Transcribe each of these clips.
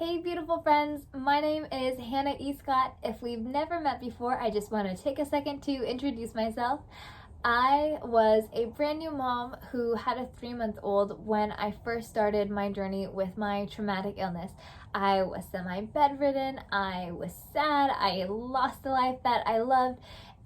Hey beautiful friends, my name is Hannah E. Scott. If we've never met before, I just want to take a second to introduce myself. I was a brand new mom who had a 3-month-old when I first started my journey with my traumatic illness. I was semi-bedridden, I was sad, I lost the life that I loved,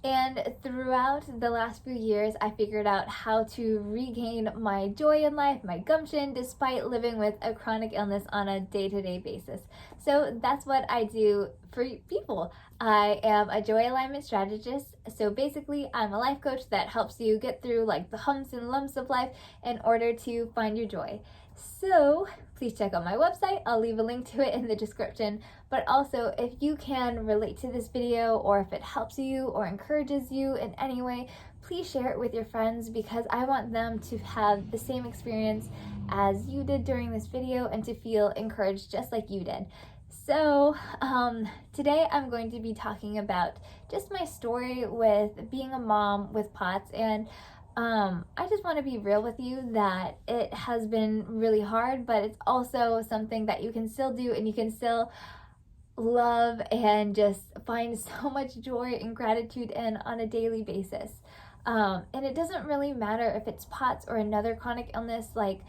and throughout the last few years, I figured out how to regain my joy in life, my gumption, despite living with a chronic illness on a day-to-day basis. So that's what I do for people. I am a joy alignment strategist. So basically, I'm a life coach that helps you get through like the humps and lumps of life in order to find your joy. So please check out my website. I'll leave a link to it in the description. But also, if you can relate to this video, or if it helps you or encourages you in any way, please share it with your friends, because I want them to have the same experience as you did during this video and to feel encouraged just like you did. So today I'm going to be talking about just my story with being a mom with POTS, and I just want to be real with you that it has been really hard, but it's also something that you can still do and you can still love and just find so much joy and gratitude in on a daily basis. And it doesn't really matter if it's POTS or another chronic illness, like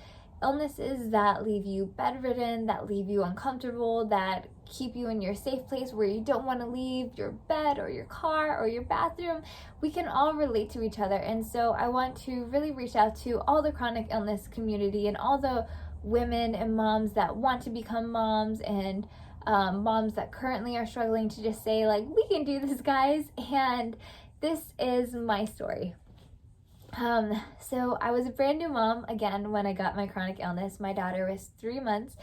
illnesses that leave you bedridden, that leave you uncomfortable, that keep you in your safe place where you don't want to leave your bed or your car or your bathroom. We can all relate to each other. And so I want to really reach out to all the chronic illness community and all the women and moms that want to become moms, and moms that currently are struggling to just say, like, we can do this, guys. And this is my story. So I was a brand new mom again when I got my chronic illness. My daughter was 3 months.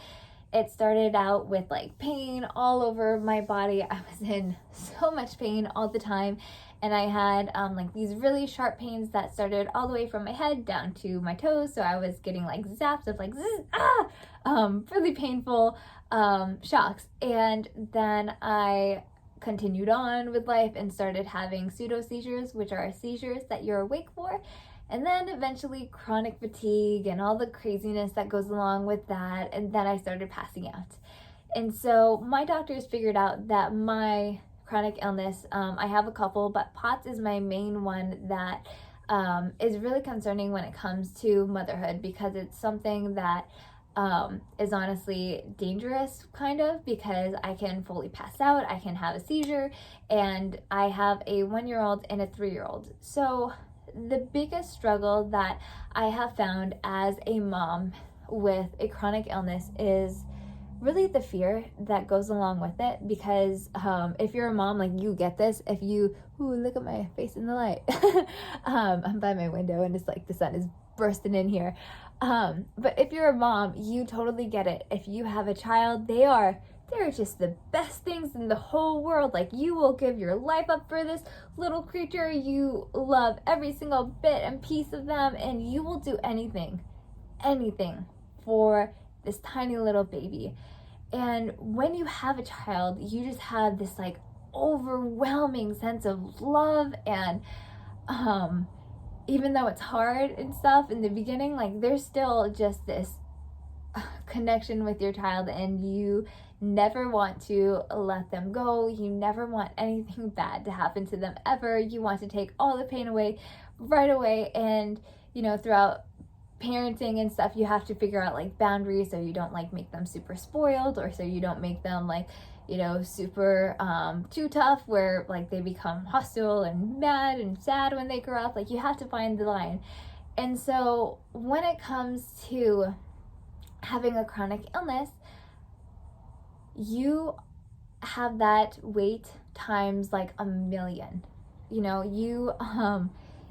It started out with like pain all over my body. I was in so much pain all the time, and I had like these really sharp pains that started all the way from my head down to my toes. So I was getting like zaps of like really painful shocks. And then I continued on with life and started having pseudo seizures, which are seizures that you're awake for, and then eventually chronic fatigue and all the craziness that goes along with that. And then I started passing out. And so my doctors figured out that my chronic illness, I have a couple, but POTS is my main one that is really concerning when it comes to motherhood, because it's something that is honestly dangerous, kind of, because I can fully pass out, I can have a seizure, and I have a 1-year-old and a 3-year-old. So the biggest struggle that I have found as a mom with a chronic illness is really the fear that goes along with it, because if you're a mom, like, you get this. If you, look at my face in the light. I'm by my window and it's like the sun is bursting in here. But if you're a mom, you totally get it. If you have a child, they're just the best things in the whole world. Like, you will give your life up for this little creature. You love every single bit and piece of them, and you will do anything for this tiny little baby. And when you have a child, you just have this like overwhelming sense of love, and even though it's hard and stuff in the beginning, like, there's still just this connection with your child, and you never want to let them go. You never want anything bad to happen to them ever. You want to take all the pain away right away. And throughout parenting and stuff, you have to figure out like boundaries, so you don't like make them super spoiled, or so you don't make them like super too tough, where like they become hostile and mad and sad when they grow up. Like, you have to find the line. And so when it comes to having a chronic illness, you have that weight times like a million.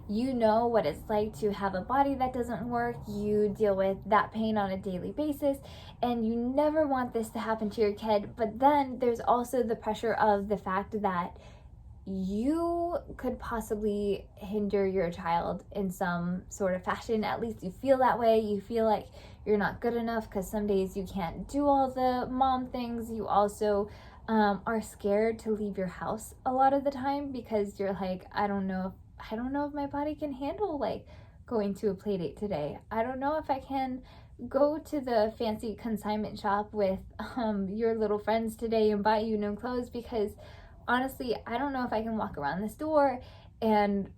You know what it's like to have a body that doesn't work. You deal with that pain on a daily basis, and you never want this to happen to your kid. But then there's also the pressure of the fact that you could possibly hinder your child in some sort of fashion. At least you feel that way. You feel like you're not good enough because some days you can't do all the mom things. You also are scared to leave your house a lot of the time, because you're like, I don't know if my body can handle like going to a play date today. I don't know if I can go to the fancy consignment shop with your little friends today and buy you new clothes, because honestly, I don't know if I can walk around the store. And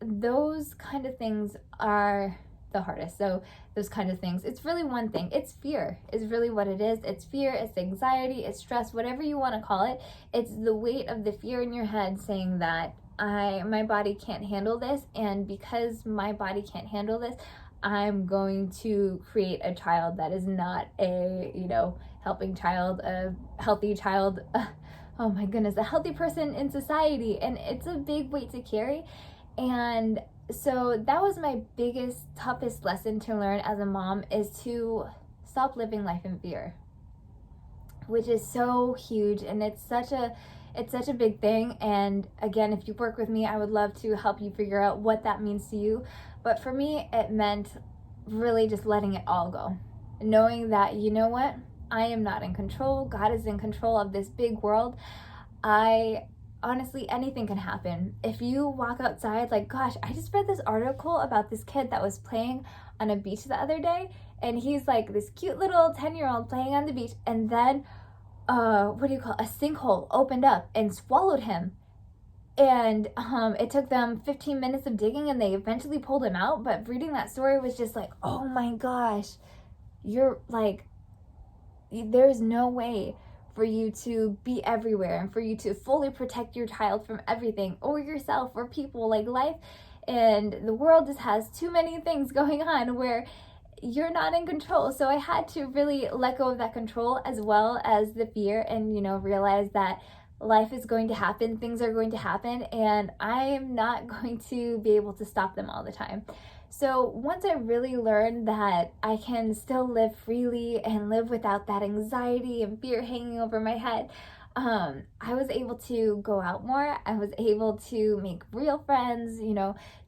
those kind of things are the hardest. So those kind of things, it's really one thing. It's fear is really what it is. It's fear, it's anxiety, it's stress, whatever you want to call it. It's the weight of the fear in your head saying that my body can't handle this, and because my body can't handle this, I'm going to create a child that is not a, helping child, a healthy child, oh my goodness, a healthy person in society. And it's a big weight to carry. And so that was my biggest, toughest lesson to learn as a mom, is to stop living life in fear, which is so huge. And it's such a big thing. And again, if you work with me, I would love to help you figure out what that means to you. But for me, it meant really just letting it all go. Knowing that, you know what? I am not in control. God is in control of this big world. Honestly, anything can happen. If you walk outside, like, gosh, I just read this article about this kid that was playing on a beach the other day, and he's like this cute little 10-year-old playing on the beach, and then a sinkhole opened up and swallowed him. And it took them 15 minutes of digging, and they eventually pulled him out. But reading that story was just like, oh my gosh, you're like, there's no way for you to be everywhere and for you to fully protect your child from everything, or yourself, or people. Like, life and the world just has too many things going on where you're not in control. So I had to really let go of that control, as well as the fear, and realize that life is going to happen, things are going to happen, and I am not going to be able to stop them all the time. So once I really learned that I can still live freely and live without that anxiety and fear hanging over my head, I was able to go out more. I was able to make real friends,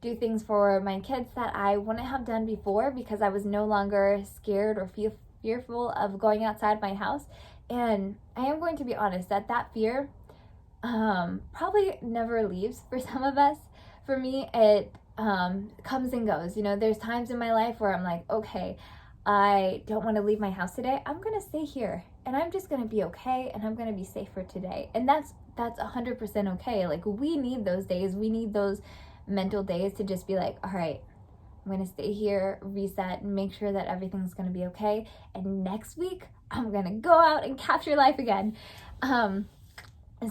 do things for my kids that I wouldn't have done before, because I was no longer scared or fearful of going outside my house. And I am going to be honest that fear probably never leaves for some of us. For me, it comes and goes. There's times in my life where I'm like, okay, I don't want to leave my house today. I'm going to stay here, and I'm just going to be okay, and I'm going to be safe for today. And that's 100% okay. Like, we need those days. We need those mental days to just be like, all right, I'm going to stay here, reset, and make sure that everything's going to be okay. And next week, I'm going to go out and capture life again.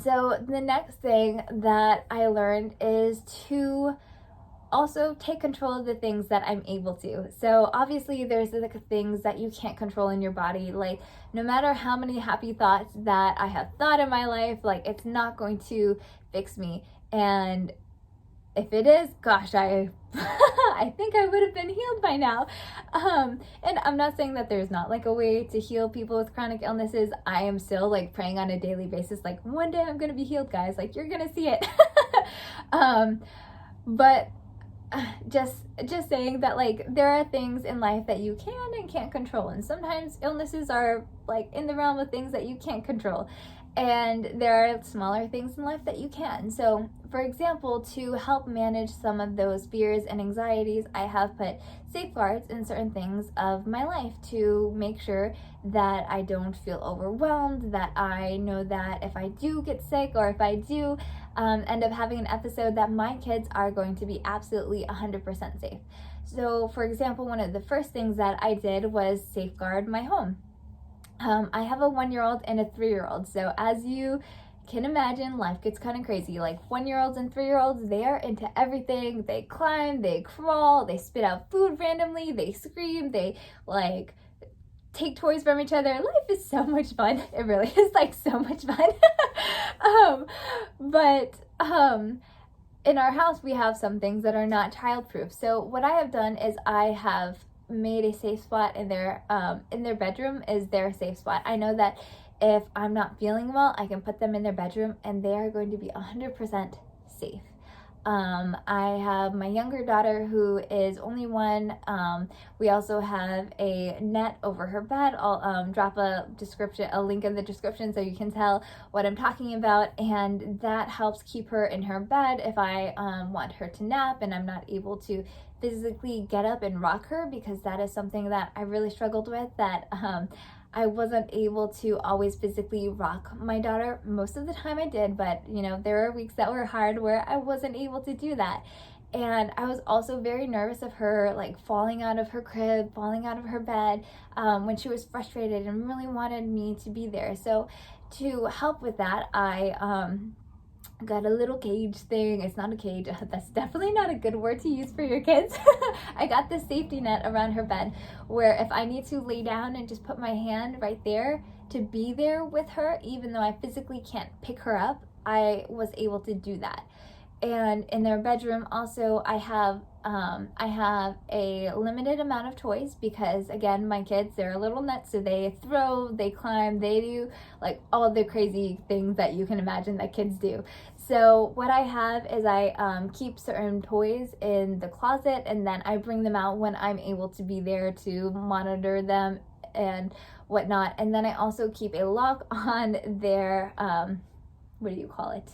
So the next thing that I learned is to also take control of the things that I'm able to. So obviously there's the things that you can't control in your body. Like, no matter how many happy thoughts that I have thought in my life, like, it's not going to fix me. And if it is, gosh, I think I would have been healed by now. And I'm not saying that there's not like a way to heal people with chronic illnesses. I am still like praying on a daily basis, like, one day I'm gonna be healed, guys. Like, you're gonna see it. But just saying that, like, there are things in life that you can and can't control, and sometimes illnesses are like in the realm of things that you can't control, and there are smaller things in life that you can. So for example, to help manage some of those fears and anxieties, I have put safeguards in certain things of my life to make sure that I don't feel overwhelmed, that I know that if I do get sick, or if I do end up having an episode, that my kids are going to be absolutely 100% safe. So for example, one of the first things that I did was safeguard my home. I have a 1-year-old and a 3-year-old. So as you can imagine, life gets kind of crazy. Like, 1-year-olds and 3-year-olds, they are into everything. They climb, they crawl, they spit out food randomly, they scream, they like take toys from each other. Life is so much fun. It really is, like, so much fun. But in our house, we have some things that are not childproof. So what I have done is I have made a safe spot in their bedroom is their safe spot. I know that if I'm not feeling well, I can put them in their bedroom and they are going to be 100% safe. I have my younger daughter who is only 1. We also have a net over her bed. I'll drop a link in the description so you can tell what I'm talking about, and that helps keep her in her bed if I want her to nap and I'm not able to physically get up and rock her, because that is something that I really struggled with, that I wasn't able to always physically rock my daughter. Most of the time I did, but you know, there were weeks that were hard where I wasn't able to do that. And I was also very nervous of her like falling out of her crib, falling out of her bed, when she was frustrated and really wanted me to be there. So to help with that, I got a little cage thing. It's not a cage. That's definitely not a good word to use for your kids. I got this safety net around her bed where if I need to lay down and just put my hand right there to be there with her, even though I physically can't pick her up, I was able to do that. And in their bedroom also, I have a limited amount of toys, because again, my kids, they're a little nuts, so they throw, they climb, they do like all the crazy things that you can imagine that kids do. So what I have is I keep certain toys in the closet, and then I bring them out when I'm able to be there to monitor them and whatnot. And then I also keep a lock on their what do you call it?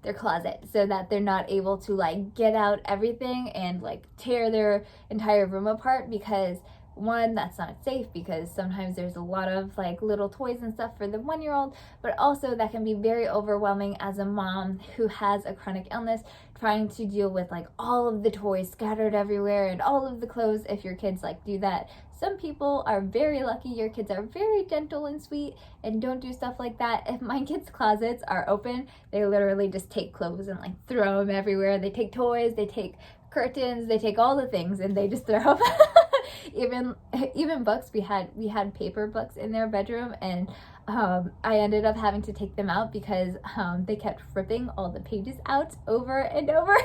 Their closet, so that they're not able to like get out everything and like tear their entire room apart, because one, that's not safe, because sometimes there's a lot of like little toys and stuff for the 1-year-old, but also that can be very overwhelming as a mom who has a chronic illness, trying to deal with like all of the toys scattered everywhere and all of the clothes if your kids like do that. Some people are very lucky, your kids are very gentle and sweet and don't do stuff like that. If my kids' closets are open, they literally just take clothes and like throw them everywhere. They take toys, they take curtains, they take all the things and they just throw them. even books. We had paper books in their bedroom, and I ended up having to take them out because they kept ripping all the pages out over and over.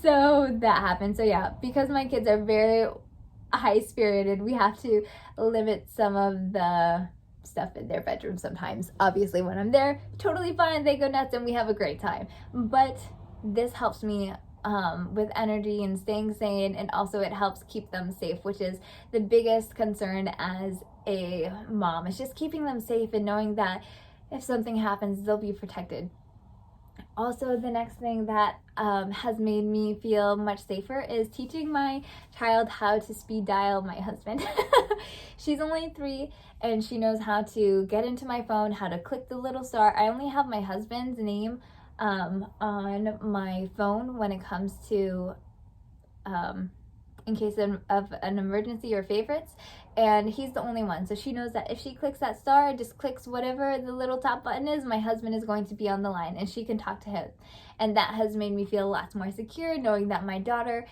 So that happened. So yeah, because my kids are very high spirited, we have to limit some of the stuff in their bedroom sometimes. Obviously when I'm there, totally fine, they go nuts and we have a great time, but this helps me with energy and staying sane, and also it helps keep them safe, which is the biggest concern as a mom. It's just keeping them safe and knowing that if something happens, they'll be protected. Also, the next thing that has made me feel much safer is teaching my child how to speed dial my husband. She's only 3 and she knows how to get into my phone, how to click the little star. I only have my husband's name on my phone when it comes to in case of an emergency or favorites, and he's the only one. So she knows that if she clicks that star, just clicks whatever the little top button is, my husband is going to be on the line and she can talk to him. And that has made me feel lots more secure, knowing that my daughter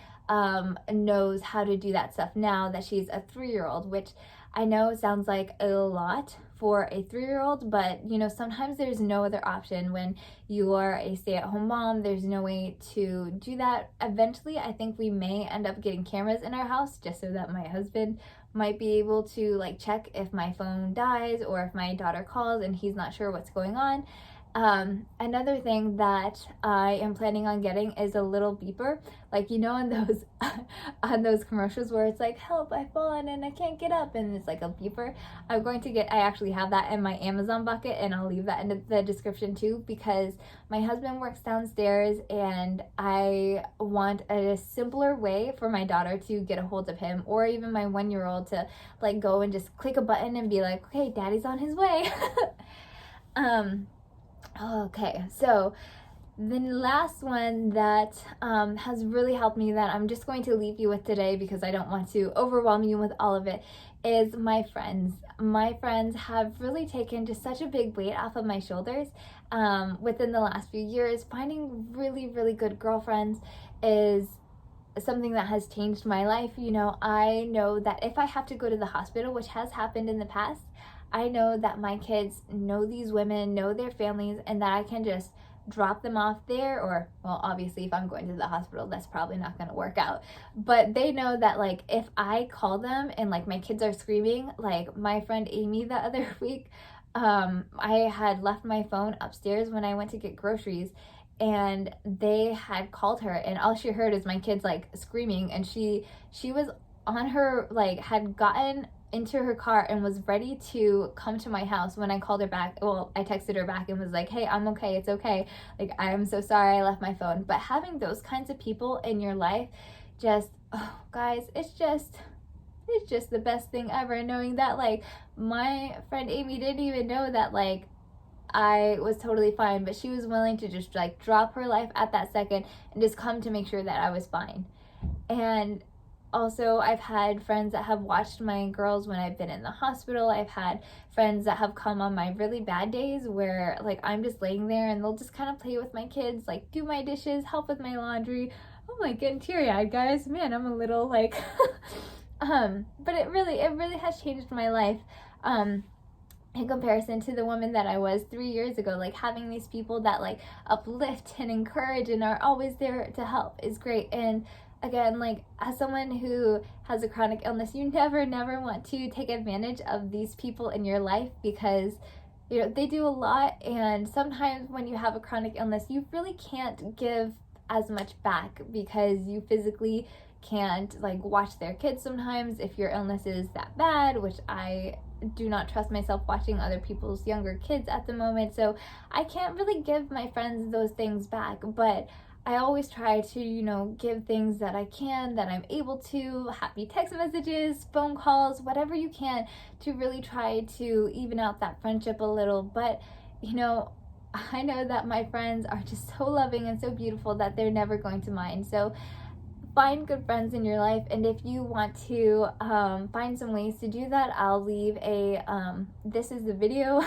knows how to do that stuff now that she's a 3-year-old, which I know sounds like a lot for a 3-year-old, but you know, sometimes there's no other option when you are a stay-at-home mom. There's no way to do that. Eventually, I think we may end up getting cameras in our house just so that my husband might be able to like check if my phone dies or if my daughter calls and he's not sure what's going on. Another thing that I am planning on getting is a little beeper, like you know on those on those commercials where it's like, help, I've fallen and I can't get up, and it's like a beeper. I actually have that in my Amazon bucket, and I'll leave that in the description too, because my husband works downstairs and I want a simpler way for my daughter to get a hold of him, or even my 1-year-old to like go and just click a button and be like, okay, daddy's on his way. Okay, so the last one that has really helped me, that I'm just going to leave you with today because I don't want to overwhelm you with all of it, is my friends. My friends have really taken just such a big weight off of my shoulders within the last few years. Finding really, really good girlfriends is something that has changed my life. You know, I know that if I have to go to the hospital, which has happened in the past, I know that my kids know these women, know their families, and that I can just drop them off there, or, well, obviously if I'm going to the hospital, that's probably not going to work out. But they know that like if I call them and like my kids are screaming, like my friend Amy the other week, I had left my phone upstairs when I went to get groceries, and they had called her, and all she heard is my kids like screaming, and she was on her, like had gotten into her car and was ready to come to my house when I called her back. Well, I texted her back and was like, hey, I'm okay, it's okay, like I'm so sorry I left my phone. But having those kinds of people in your life, just, oh guys, it's just the best thing ever, knowing that like my friend Amy didn't even know that like I was totally fine, but she was willing to just like drop her life at that second and just come to make sure that I was fine. And also, I've had friends that have watched my girls when I've been in the hospital. I've had friends that have come on my really bad days where like I'm just laying there and they'll just kind of play with my kids, like do my dishes, help with my laundry. Oh my, getting teary-eyed, guys. Man, I'm a little like but it really has changed my life. In comparison to the woman that I was 3 years ago, like having these people that like uplift and encourage and are always there to help is great. And again, like as someone who has a chronic illness, you never want to take advantage of these people in your life, because you know they do a lot, and sometimes when you have a chronic illness you really can't give as much back because you physically can't like watch their kids sometimes if your illness is that bad, which I do not trust myself watching other people's younger kids at the moment, so I can't really give my friends those things back. But I always try to, you know, give things that I can, that I'm able to, happy text messages, phone calls, whatever you can, to really try to even out that friendship a little. But you know, I know that my friends are just so loving and so beautiful that they're never going to mind. So find good friends in your life, and if you want to find some ways to do that, I'll leave a this is the video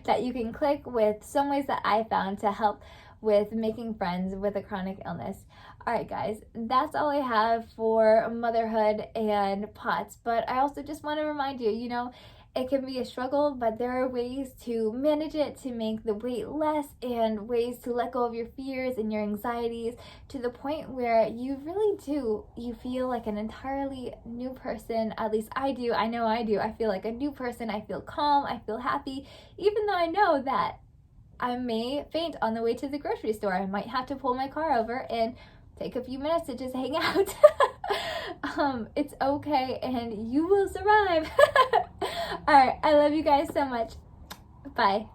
that you can click with some ways that I found to help with making friends with a chronic illness. Alright guys, that's all I have for motherhood and POTS, but I also just want to remind you, you know, it can be a struggle, but there are ways to manage it, to make the weight less, and ways to let go of your fears and your anxieties to the point where you really do, you feel like an entirely new person. At least I do. I know I do. I feel like a new person. I feel calm. I feel happy, even though I know that I may faint on the way to the grocery store. I might have to pull my car over and take a few minutes to just hang out. It's okay, and you will survive. All right, I love you guys so much. Bye.